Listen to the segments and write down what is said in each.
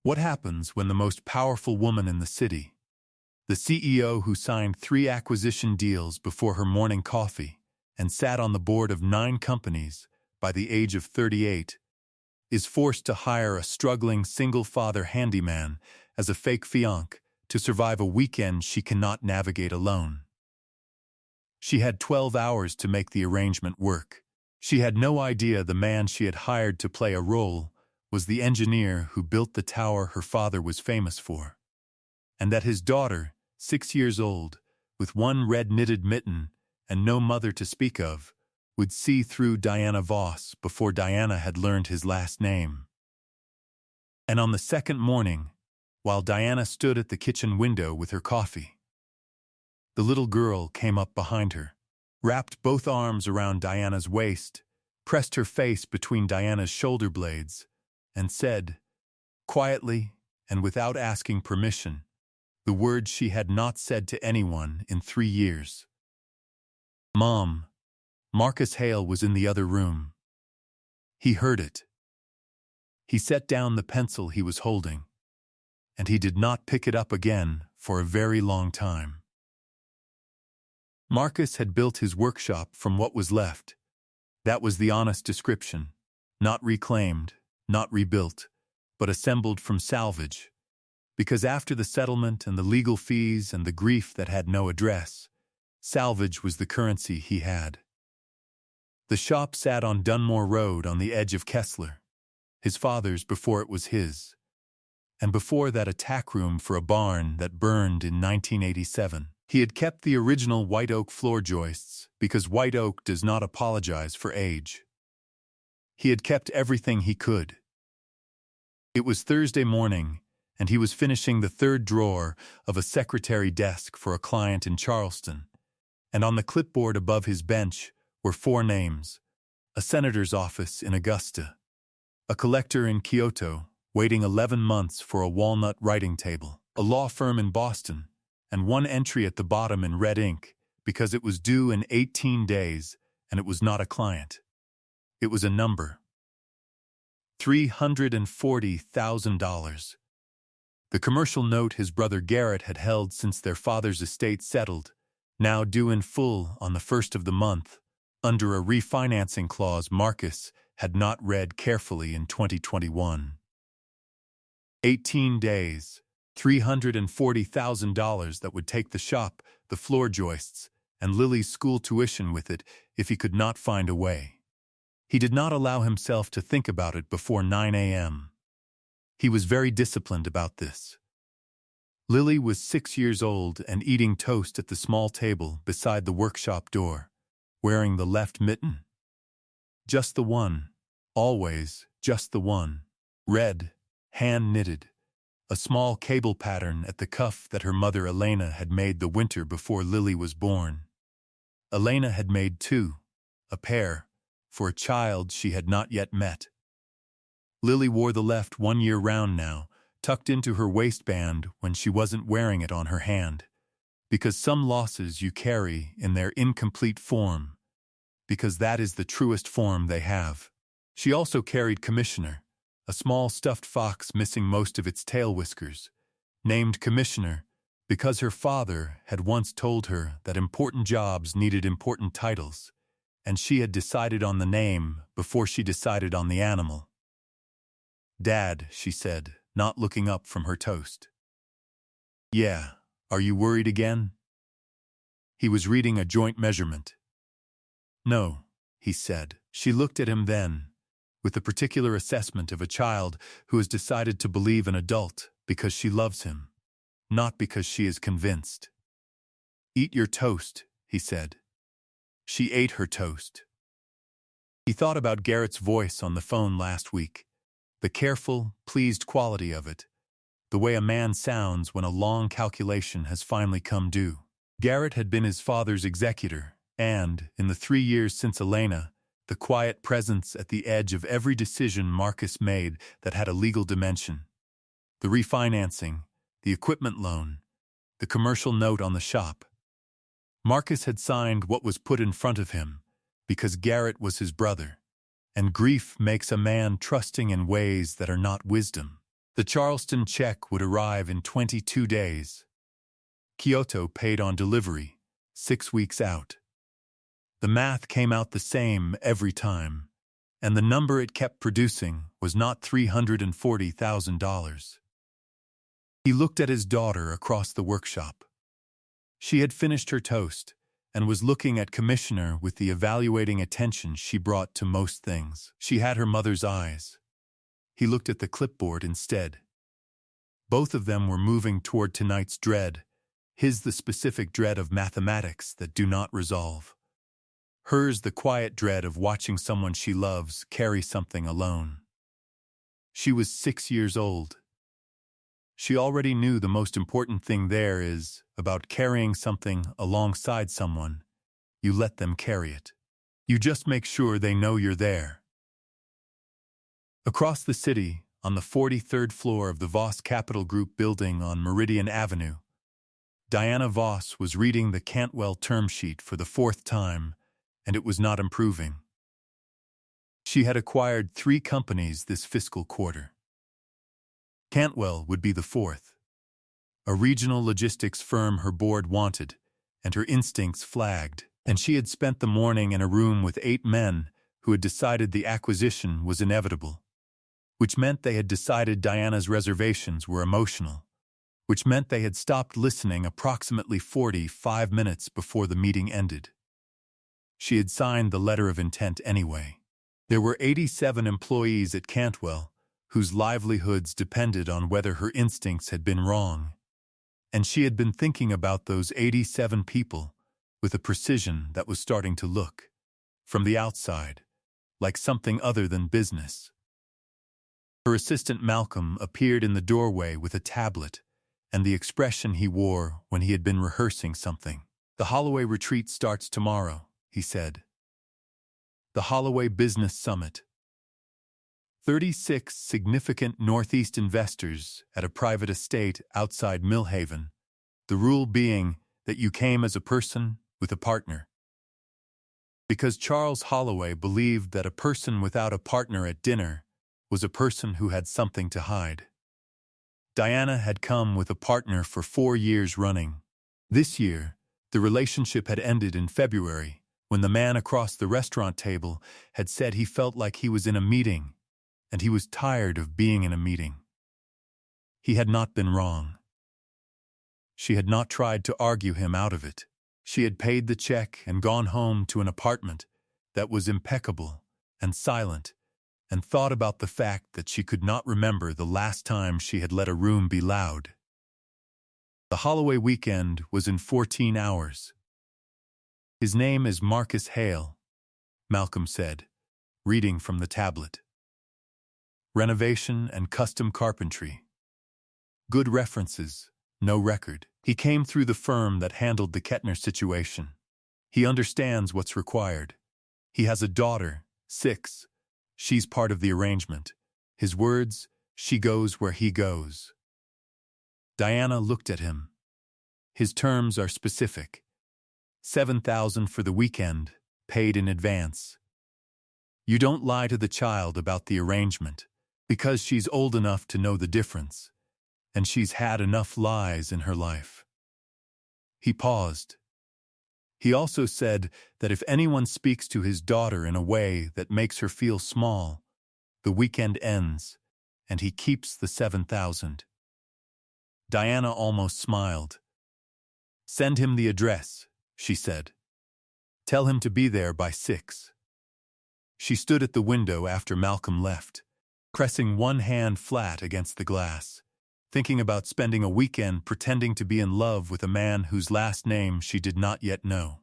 What happens when the most powerful woman in the city, the CEO who signed 3 acquisition deals before her morning coffee and sat on the board of 9 companies by the age of 38, is forced to hire a struggling single-father handyman as a fake fiancé to survive a weekend she cannot navigate alone? She had 12 hours to make the arrangement work. She had no idea the man she had hired to play a role was the engineer who built the tower her father was famous for, and that his daughter, 6 years old, with one red knitted mitten and no mother to speak of, would see through Diana Voss before Diana had learned his last name. And on the second morning, while Diana stood at the kitchen window with her coffee, the little girl came up behind her, wrapped both arms around Diana's waist, pressed her face between Diana's shoulder blades, and said, quietly and without asking permission, the words she had not said to anyone in 3 years. "Mom." Marcus Hale was in the other room. He heard it. He set down the pencil he was holding, and he did not pick it up again for a very long time. Marcus had built his workshop from what was left. That was the honest description. Not reclaimed, not rebuilt, but assembled from salvage. Because after the settlement and the legal fees and the grief that had no address, salvage was the currency he had. The shop sat on Dunmore Road on the edge of Kessler, his father's before it was his, and before that a tack room for a barn that burned in 1987. He had kept the original white oak floor joists because white oak does not apologize for age. He had kept everything he could. It was Thursday morning, and he was finishing the 3rd drawer of a secretary desk for a client in Charleston, and on the clipboard above his bench were 4 names: a senator's office in Augusta, a collector in Kyoto waiting 11 months for a walnut writing table, a law firm in Boston, and 1 entry at the bottom in red ink because it was due in 18 days and it was not a client. It was a number. $340,000. The commercial note his brother Garrett had held since their father's estate settled, now due in full on the 1st of the month, under a refinancing clause Marcus had not read carefully in 2021. 18 days. $340,000 that would take the shop, the floor joists, and Lily's school tuition with it if he could not find a way. He did not allow himself to think about it before 9 a.m. He was very disciplined about this. Lily was 6 years old and eating toast at the small table beside the workshop door, wearing the left mitten. Just the one, always just the one, red, hand-knitted. A small cable pattern at the cuff that her mother Elena had made the winter before Lily was born. Elena had made 2, a pair, for a child she had not yet met. Lily wore the left one year round now, tucked into her waistband when she wasn't wearing it on her hand, because some losses you carry in their incomplete form, because that is the truest form they have. She also carried Commissioner, a small stuffed fox missing most of its tail whiskers, named Commissioner because her father had once told her that important jobs needed important titles, and she had decided on the name before she decided on the animal. "Dad," she said, not looking up from her toast. "Yeah, are you worried again?" He was reading a joint measurement. "No," he said. She looked at him then, with the particular assessment of a child who has decided to believe an adult because she loves him, not because she is convinced. "Eat your toast," he said. She ate her toast. He thought about Garrett's voice on the phone last week, the careful, pleased quality of it, the way a man sounds when a long calculation has finally come due. Garrett had been his father's executor, and, in the 3 years since Elena, the quiet presence at the edge of every decision Marcus made that had a legal dimension. The refinancing, the equipment loan, the commercial note on the shop. Marcus had signed what was put in front of him because Garrett was his brother, and grief makes a man trusting in ways that are not wisdom. The Charleston check would arrive in 22 days. Kyoto paid on delivery, 6 weeks out. The math came out the same every time, and the number it kept producing was not $340,000. He looked at his daughter across the workshop. She had finished her toast and was looking at Commissioner with the evaluating attention she brought to most things. She had her mother's eyes. He looked at the clipboard instead. Both of them were moving toward tonight's dread, his the specific dread of mathematics that do not resolve. Hers the quiet dread of watching someone she loves carry something alone. She was 6 years old. She already knew the most important thing there is about carrying something alongside someone. You let them carry it. You just make sure they know you're there. Across the city, on the 43rd floor of the Voss Capital Group building on Meridian Avenue, Diana Voss was reading the Cantwell term sheet for the 4th time, and it was not improving. She had acquired 3 companies this fiscal quarter. Cantwell would be the 4th, a regional logistics firm her board wanted, and her instincts flagged, and she had spent the morning in a room with 8 men who had decided the acquisition was inevitable, which meant they had decided Diana's reservations were emotional, which meant they had stopped listening approximately 45 minutes before the meeting ended. She had signed the letter of intent anyway. There were 87 employees at Cantwell whose livelihoods depended on whether her instincts had been wrong, and she had been thinking about those 87 people with a precision that was starting to look, from the outside, like something other than business. Her assistant Malcolm appeared in the doorway with a tablet and the expression he wore when he had been rehearsing something. "The Holloway retreat starts tomorrow," he said. "The Holloway Business Summit. 36 significant Northeast investors at a private estate outside Millhaven, the rule being that you came as a person with a partner." Because Charles Holloway believed that a person without a partner at dinner was a person who had something to hide. Diana had come with a partner for 4 years running. This year, the relationship had ended in February, when the man across the restaurant table had said he felt like he was in a meeting, and he was tired of being in a meeting. He had not been wrong. She had not tried to argue him out of it. She had paid the check and gone home to an apartment that was impeccable and silent, and thought about the fact that she could not remember the last time she had let a room be loud. The Holloway weekend was in 14 hours. "His name is Marcus Hale," Malcolm said, reading from the tablet. "Renovation and custom carpentry. Good references, no record. He came through the firm that handled the Kettner situation. He understands what's required. He has a daughter, 6. She's part of the arrangement. His words, she goes where he goes." Diana looked at him. "His terms are specific. $7,000 for the weekend, paid in advance. You don't lie to the child about the arrangement, because she's old enough to know the difference, and she's had enough lies in her life." He paused. He also said that if anyone speaks to his daughter in a way that makes her feel small, the weekend ends, and he keeps the $7,000. Diana almost smiled. "Send him the address," she said. "Tell him to be there by 6. She stood at the window after Malcolm left, pressing one hand flat against the glass, thinking about spending a weekend pretending to be in love with a man whose last name she did not yet know.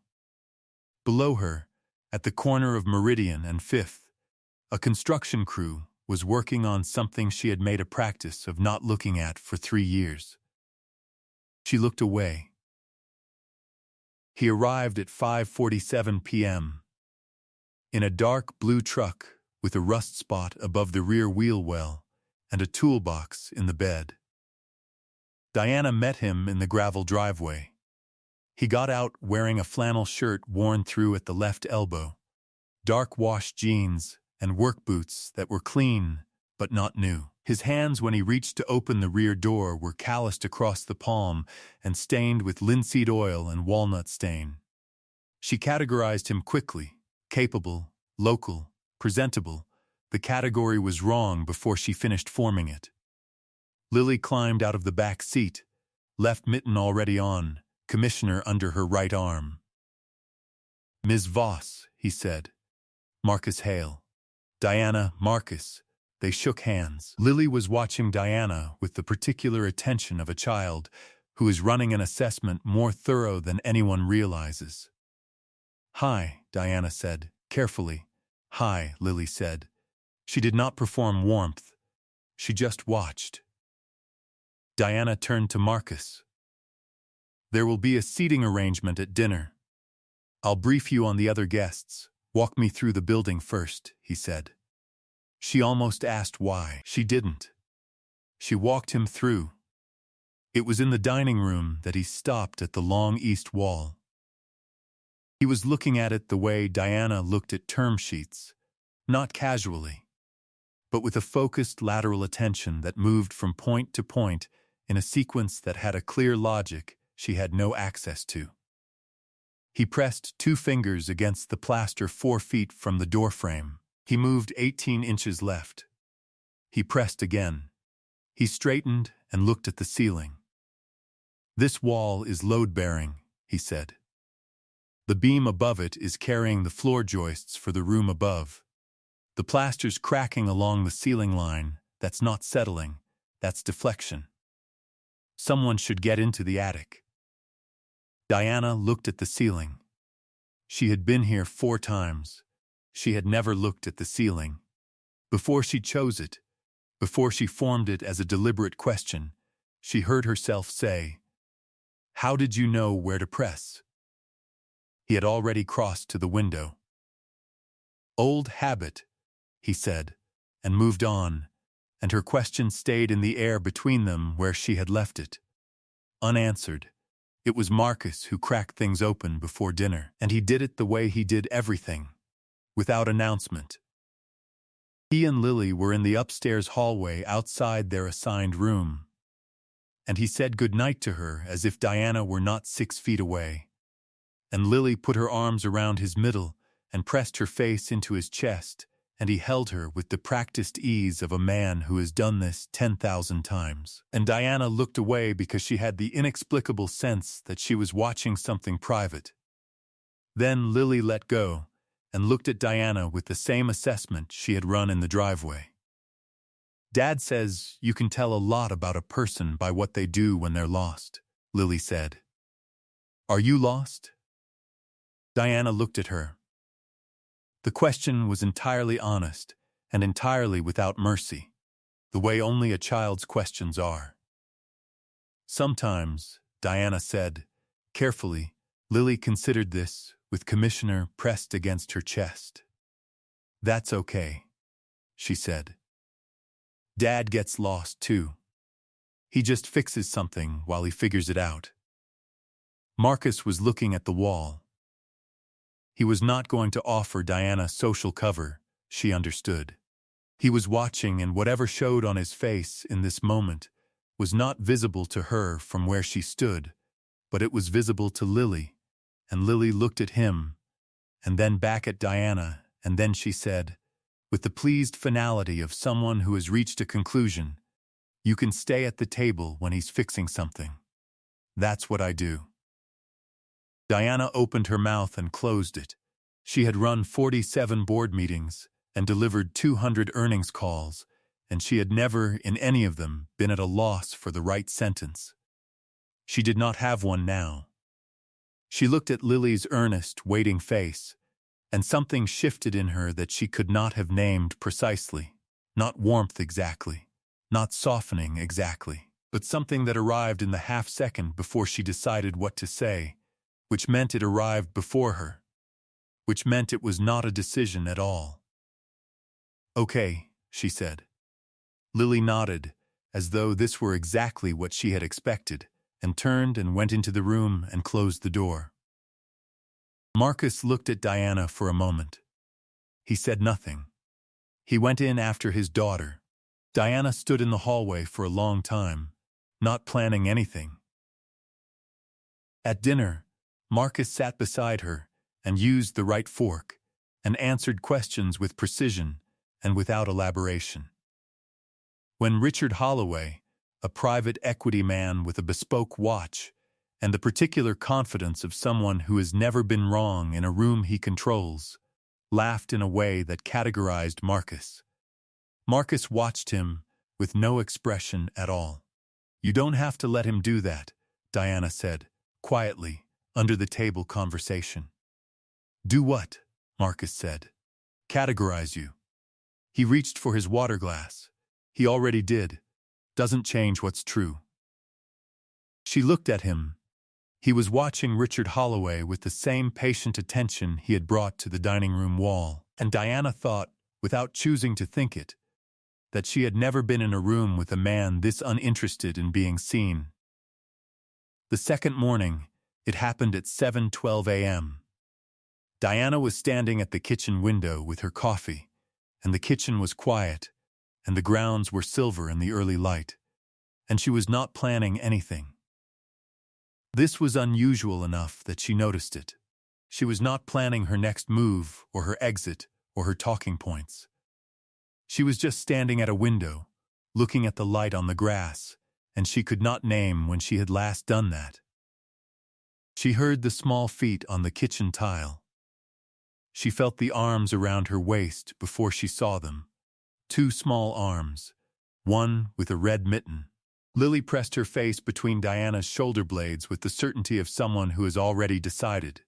Below her, at the corner of Meridian and 5th, a construction crew was working on something she had made a practice of not looking at for 3 years. She looked away. He arrived at 5:47 p.m. in a dark blue truck with a rust spot above the rear wheel well and a toolbox in the bed. Diana met him in the gravel driveway. He got out wearing a flannel shirt worn through at the left elbow, dark wash jeans, and work boots that were clean but not new. His hands, when he reached to open the rear door, were calloused across the palm and stained with linseed oil and walnut stain. She categorized him quickly: capable, local, presentable. The category was wrong before she finished forming it. Lily climbed out of the back seat, left mitten already on, Commissioner under her right arm. "Ms. Voss," he said. "Marcus Hale." "Diana, Marcus." They shook hands. Lily was watching Diana with the particular attention of a child who is running an assessment more thorough than anyone realizes. "Hi," Diana said, carefully. "Hi," Lily said. She did not perform warmth. She just watched. Diana turned to Marcus. "There will be a seating arrangement at dinner. I'll brief you on the other guests. Walk me through the building first," he said. She almost asked why. She didn't. She walked him through. It was in the dining room that he stopped at the long east wall. He was looking at it the way Diana looked at term sheets, not casually, but with a focused lateral attention that moved from point to point in a sequence that had a clear logic she had no access to. He pressed 2 fingers against the plaster 4 feet from the doorframe. He moved 18 inches left. He pressed again. He straightened and looked at the ceiling. "This wall is load-bearing," he said. "The beam above it is carrying the floor joists for the room above. The plaster's cracking along the ceiling line. That's not settling. That's deflection. Someone should get into the attic." Diana looked at the ceiling. She had been here 4 times. She had never looked at the ceiling. Before she chose it, before she formed it as a deliberate question, she heard herself say, "How did you know where to press?" He had already crossed to the window. "Old habit," he said, and moved on, and her question stayed in the air between them where she had left it, unanswered. It was Marcus who cracked things open before dinner, and he did it the way he did everything, without announcement. He and Lily were in the upstairs hallway outside their assigned room, and he said goodnight to her as if Diana were not 6 feet away. And Lily put her arms around his middle and pressed her face into his chest, and he held her with the practiced ease of a man who has done this 10,000 times. And Diana looked away because she had the inexplicable sense that she was watching something private. Then Lily let go and looked at Diana with the same assessment she had run in the driveway. "Dad says you can tell a lot about a person by what they do when they're lost," Lily said. "Are you lost?" Diana looked at her. The question was entirely honest and entirely without mercy, the way only a child's questions are. "Sometimes," Diana said, carefully. Lily considered this, with Commissioner pressed against her chest. "That's okay," she said. "Dad gets lost too. He just fixes something while he figures it out." Marcus was looking at the wall. He was not going to offer Diana social cover, she understood. He was watching, and whatever showed on his face in this moment was not visible to her from where she stood, but it was visible to Lily, and Lily looked at him, and then back at Diana, and then she said, with the pleased finality of someone who has reached a conclusion, "You can stay at the table when he's fixing something. That's what I do." Diana opened her mouth and closed it. She had run 47 board meetings and delivered 200 earnings calls, and she had never, in any of them, been at a loss for the right sentence. She did not have one now. She looked at Lily's earnest, waiting face, and something shifted in her that she could not have named precisely. Not warmth exactly, not softening exactly, but something that arrived in the half-second before she decided what to say, which meant it arrived before her, which meant it was not a decision at all. "Okay," she said. Lily nodded, as though this were exactly what she had expected, and turned and went into the room and closed the door. Marcus looked at Diana for a moment. He said nothing. He went in after his daughter. Diana stood in the hallway for a long time, not planning anything. At dinner, Marcus sat beside her and used the right fork and answered questions with precision and without elaboration. When Richard Holloway, a private equity man with a bespoke watch and the particular confidence of someone who has never been wrong in a room he controls, laughed in a way that categorized Marcus. Marcus watched him with no expression at all. "You don't have to let him do that," Diana said, quietly, under the table conversation. "Do what?" Marcus said. "Categorize you." He reached for his water glass. "He already did. Doesn't change what's true." She looked at him. He was watching Richard Holloway with the same patient attention he had brought to the dining room wall, and Diana thought, without choosing to think it, that she had never been in a room with a man this uninterested in being seen. The second morning, it happened at 7:12 a.m. Diana was standing at the kitchen window with her coffee, and the kitchen was quiet, and the grounds were silver in the early light, and she was not planning anything. This was unusual enough that she noticed it. She was not planning her next move or her exit or her talking points. She was just standing at a window, looking at the light on the grass, and she could not name when she had last done that. She heard the small feet on the kitchen tile. She felt the arms around her waist before she saw them. 2 small arms, one with a red mitten. Lily pressed her face between Diana's shoulder blades with the certainty of someone who has already decided.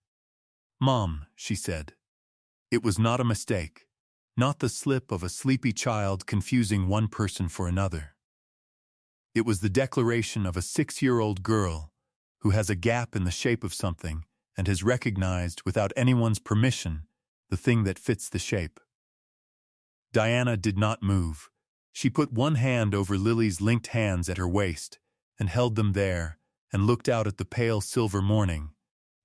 "Mom," she said. It was not a mistake, not the slip of a sleepy child confusing one person for another. It was the declaration of a 6-year-old girl who has a gap in the shape of something and has recognized, without anyone's permission, the thing that fits the shape. Diana did not move. She put one hand over Lily's linked hands at her waist and held them there and looked out at the pale silver morning,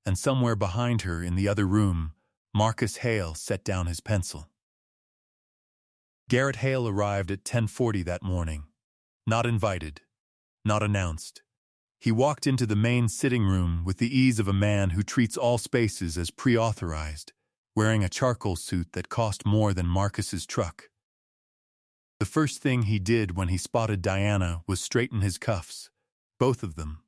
and somewhere behind her in the other room, Marcus Hale set down his pencil. Garrett Hale arrived at 10:40 that morning. Not invited, not announced. He walked into the main sitting room with the ease of a man who treats all spaces as pre-authorized, wearing a charcoal suit that cost more than Marcus's truck. The first thing he did when he spotted Diana was straighten his cuffs, both of them,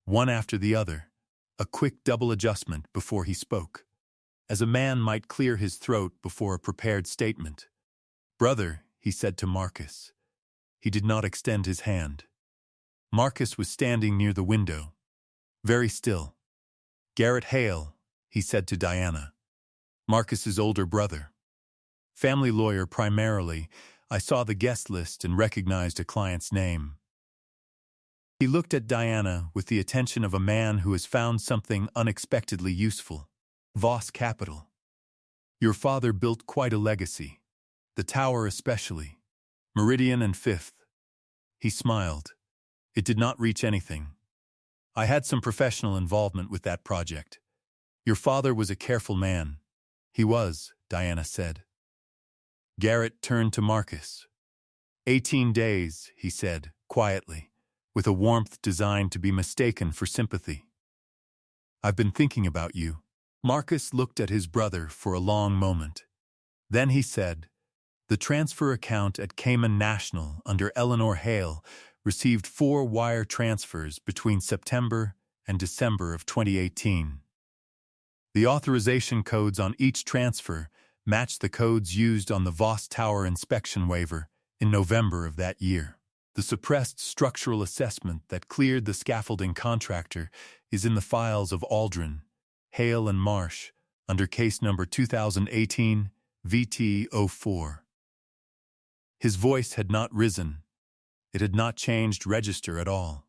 one after the other, a quick double adjustment before he spoke, as a man might clear his throat before a prepared statement. "Brother," he said to Marcus. He did not extend his hand. Marcus was standing near the window, very still. "Garrett Hale," he said to Diana. Marcus's older brother. Family lawyer primarily. I saw the guest list and recognized a client's name. He looked at Diana with the attention of a man who has found something unexpectedly useful. "Voss Capital. Your father built quite a legacy. The tower especially. Meridian and Fifth." He smiled. "It did not reach anything. I had some professional involvement with that project. Your father was a careful man." "He was," Diana said. Garrett turned to Marcus. 18 days, he said, quietly, with a warmth designed to be mistaken for sympathy. "I've been thinking about you." Marcus looked at his brother for a long moment. Then he said, "The transfer account at Cayman National under Eleanor Hale received 4 wire transfers between September and December of 2018. The authorization codes on each transfer matched the codes used on the Voss Tower inspection waiver in November of that year. The suppressed structural assessment that cleared the scaffolding contractor is in the files of Aldrin, Hale and Marsh under case number 2018 VT04. His voice had not risen. It had not changed register at all.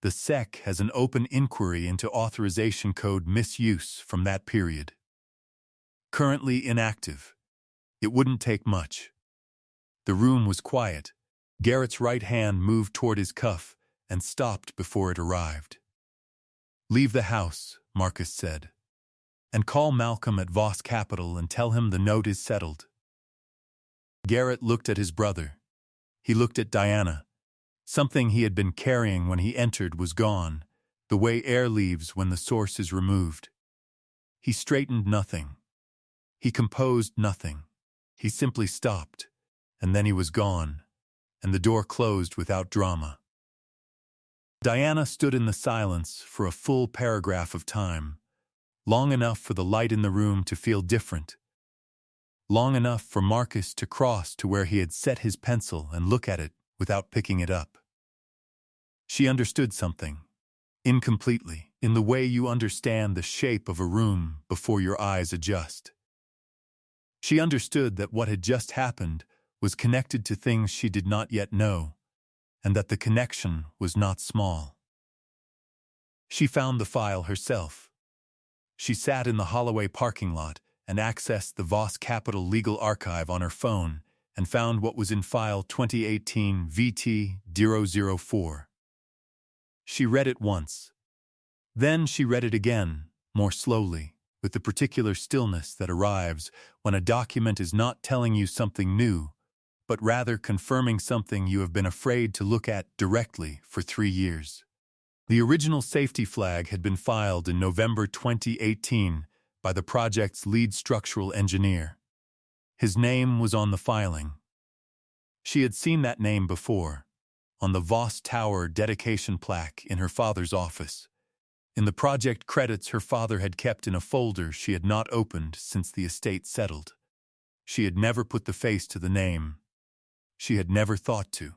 The SEC has an open inquiry into authorization code misuse from that period. Currently inactive. It wouldn't take much. The room was quiet. Garrett's right hand moved toward his cuff and stopped before it arrived. "Leave the house," Marcus said, "and call Malcolm at Voss Capital and tell him the note is settled." Garrett looked at his brother. He looked at Diana. Something he had been carrying when he entered was gone, the way air leaves when the source is removed. He straightened nothing. He composed nothing. He simply stopped, and then he was gone, and the door closed without drama. Diana stood in the silence for a full paragraph of time, long enough for the light in the room to feel different, long enough for Marcus to cross to where he had set his pencil and look at it without picking it up. She understood something, incompletely, in the way you understand the shape of a room before your eyes adjust. She understood that what had just happened was connected to things she did not yet know, and that the connection was not small. She found the file herself. She sat in the Holloway parking lot and accessed the Voss Capital Legal Archive on her phone and found what was in file 2018 VT-004. She read it once. Then she read it again, more slowly, with the particular stillness that arrives when a document is not telling you something new, but rather confirming something you have been afraid to look at directly for 3 years. The original safety flag had been filed in November 2018 by the project's lead structural engineer. His name was on the filing. She had seen that name before, on the Voss Tower dedication plaque in her father's office. In the project credits her father had kept in a folder she had not opened since the estate settled. She had never put the face to the name. She had never thought to.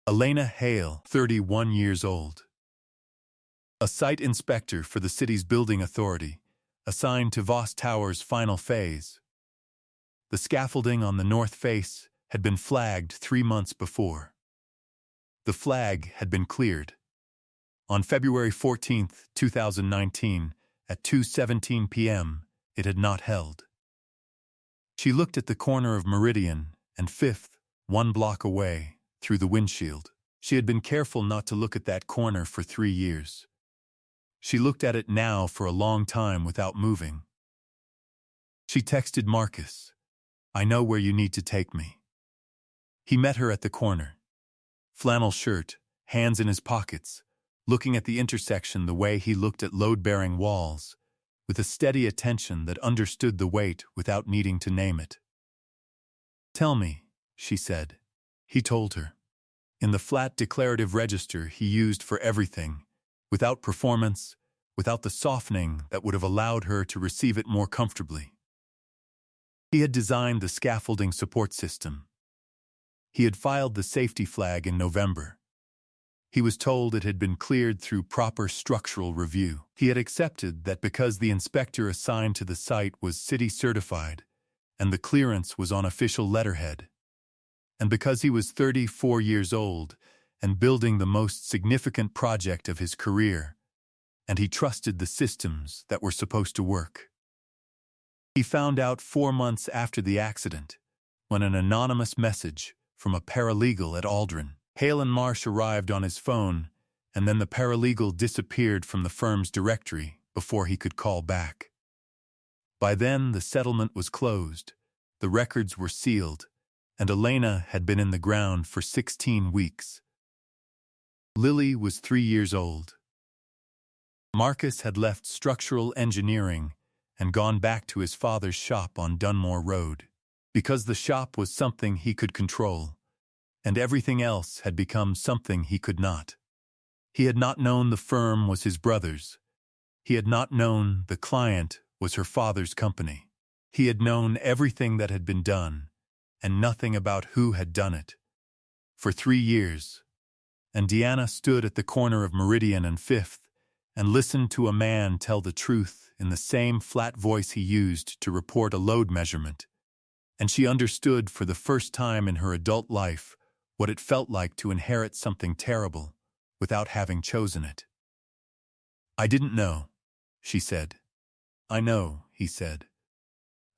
Elena Hale, 31 years old. A site inspector for the city's building authority, assigned to Voss Tower's final phase. The scaffolding on the north face had been flagged 3 months before. The flag had been cleared. On February 14, 2019, at 2:17 p.m., it had not held. She looked at the corner of Meridian and 5th, 1 block away, through the windshield. She had been careful not to look at that corner for 3 years. She looked at it now for a long time without moving. She texted Marcus, "I know where you need to take me." He met her at the corner. Flannel shirt, hands in his pockets, looking at the intersection the way he looked at load-bearing walls, with a steady attention that understood the weight without needing to name it. "Tell me," she said. He told her. In the flat declarative register he used for everything, without performance, without the softening that would have allowed her to receive it more comfortably. He had designed the scaffolding support system. He had filed the safety flag in November. He was told it had been cleared through proper structural review. He had accepted that because the inspector assigned to the site was city certified, and the clearance was on official letterhead, and because he was 34 years old and building the most significant project of his career, and he trusted the systems that were supposed to work. He found out 4 months after the accident, when an anonymous message from a paralegal at Aldrin. Hale and Marsh arrived on his phone, and then the paralegal disappeared from the firm's directory before he could call back. By then, the settlement was closed, the records were sealed, and Elena had been in the ground for 16 weeks. Lily was 3 years old. Marcus had left structural engineering and gone back to his father's shop on Dunmore Road, because the shop was something he could control, and everything else had become something he could not. He had not known the firm was his brother's. He had not known the client was her father's company. He had known everything that had been done, and nothing about who had done it. For 3 years, and Deanna stood at the corner of Meridian and 5th and listened to a man tell the truth in the same flat voice he used to report a load measurement, and she understood for the first time in her adult life what it felt like to inherit something terrible without having chosen it. "I didn't know," she said. "I know," he said.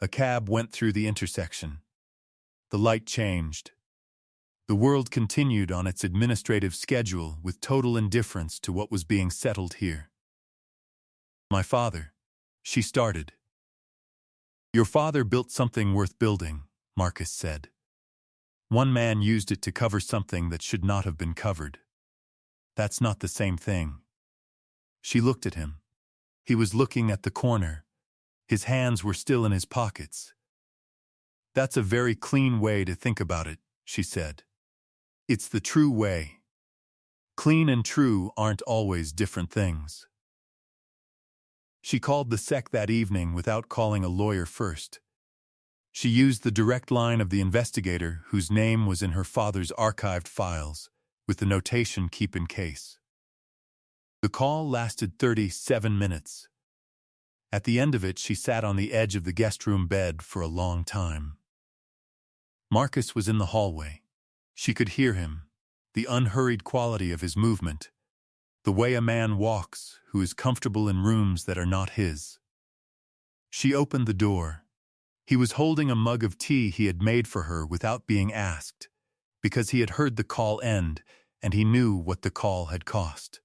A cab went through the intersection. The light changed. The world continued on its administrative schedule with total indifference to what was being settled here. "My father," she started. "Your father built something worth building," Marcus said. One man used it to cover something that should not have been covered. That's not the same thing. She looked at him. He was looking at the corner. His hands were still in his pockets. That's a very clean way to think about it, she said. It's the true way. Clean and true aren't always different things. She called the sec that evening without calling a lawyer first. She used the direct line of the investigator whose name was in her father's archived files, with the notation "keep in case." The call lasted 37 minutes. At the end of it, she sat on the edge of the guest room bed for a long time. Marcus was in the hallway. She could hear him, the unhurried quality of his movement, the way a man walks who is comfortable in rooms that are not his. She opened the door. He was holding a mug of tea he had made for her without being asked, because he had heard the call end and he knew what the call had cost.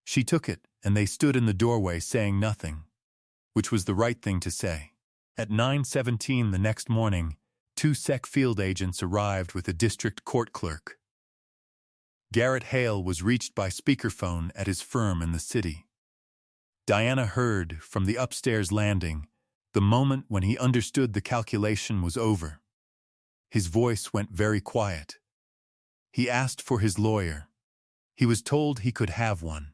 She took it, and they stood in the doorway saying nothing, which was the right thing to say. At 9:17 the next morning, 2 SEC field agents arrived with a district court clerk. Garrett Hale was reached by speakerphone at his firm in the city. Diana heard, from the upstairs landing, the moment when he understood the calculation was over. His voice went very quiet. He asked for his lawyer. He was told he could have one.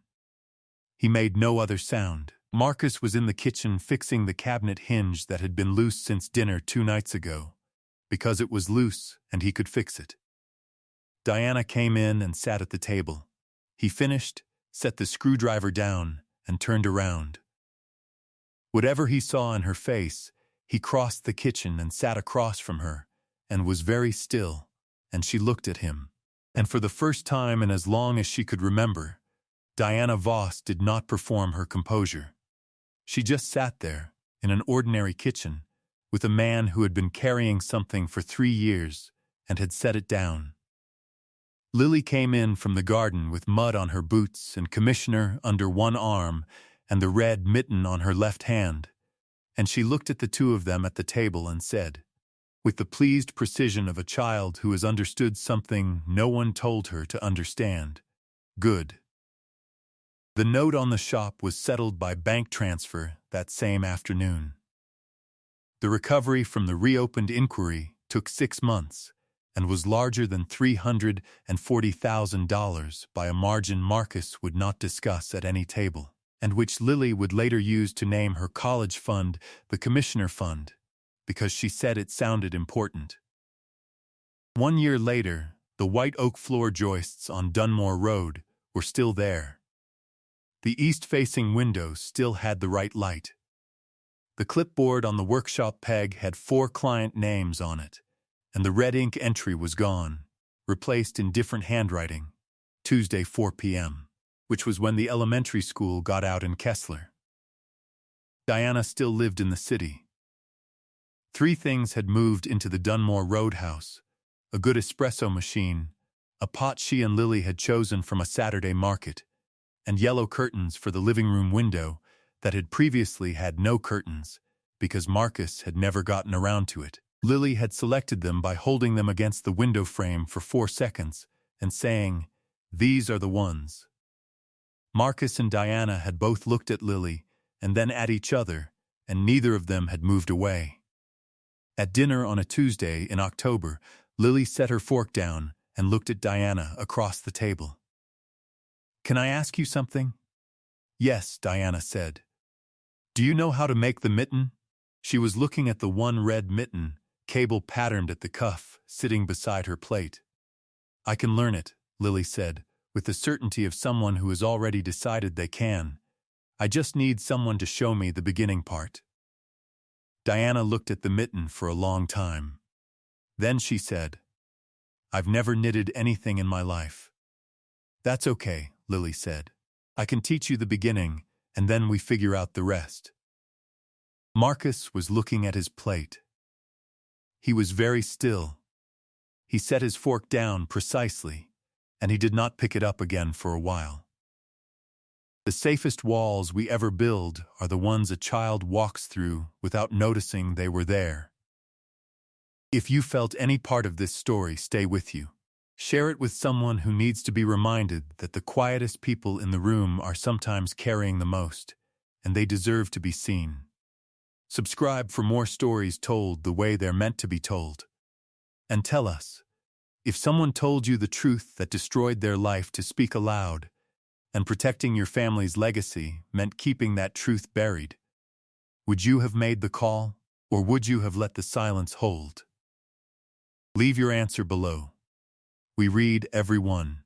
He made no other sound. Marcus was in the kitchen fixing the cabinet hinge that had been loose since dinner 2 nights ago, because it was loose and he could fix it. Diana came in and sat at the table. He finished, set the screwdriver down, and turned around. Whatever he saw in her face, he crossed the kitchen and sat across from her, and was very still, and she looked at him. And for the first time in as long as she could remember, Diana Voss did not perform her composure. She just sat there, in an ordinary kitchen, with a man who had been carrying something for 3 years and had set it down. Lily came in from the garden with mud on her boots and Commissioner under one arm and the red mitten on her left hand, and she looked at the two of them at the table and said, with the pleased precision of a child who has understood something no one told her to understand, "Good." The note on the shop was settled by bank transfer that same afternoon. The recovery from the reopened inquiry took 6 months and was larger than $340,000 by a margin Marcus would not discuss at any table, and which Lily would later use to name her college fund the Commissioner Fund, because she said it sounded important. 1 year later, the white oak floor joists on Dunmore Road were still there. The east-facing windows still had the right light. The clipboard on the workshop peg had 4 client names on it, and the red ink entry was gone, replaced in different handwriting, Tuesday 4 p.m., which was when the elementary school got out in Kessler. Diana still lived in the city. 3 things had moved into the Dunmore Road house: a good espresso machine, a pot she and Lily had chosen from a Saturday market, and yellow curtains for the living room window that had previously had no curtains because Marcus had never gotten around to it. Lily had selected them by holding them against the window frame for 4 seconds and saying, "These are the ones." Marcus and Diana had both looked at Lily and then at each other, and neither of them had moved away. At dinner on a Tuesday in October, Lily set her fork down and looked at Diana across the table. "Can I ask you something?" "Yes," Diana said. "Do you know how to make the mitten?" She was looking at the one red mitten, cable patterned at the cuff, sitting beside her plate. "I can learn it," Lily said, with the certainty of someone who has already decided they can. "I just need someone to show me the beginning part." Diana looked at the mitten for a long time. Then she said, "I've never knitted anything in my life." "That's okay," Lily said. "I can teach you the beginning, and then we figure out the rest." Marcus was looking at his plate. He was very still. He set his fork down precisely, and he did not pick it up again for a while. The safest walls we ever build are the ones a child walks through without noticing they were there. If you felt any part of this story stay with you, share it with someone who needs to be reminded that the quietest people in the room are sometimes carrying the most, and they deserve to be seen. Subscribe for more stories told the way they're meant to be told. And tell us, if someone told you the truth that destroyed their life to speak aloud, and protecting your family's legacy meant keeping that truth buried, would you have made the call, or would you have let the silence hold? Leave your answer below. We read every one.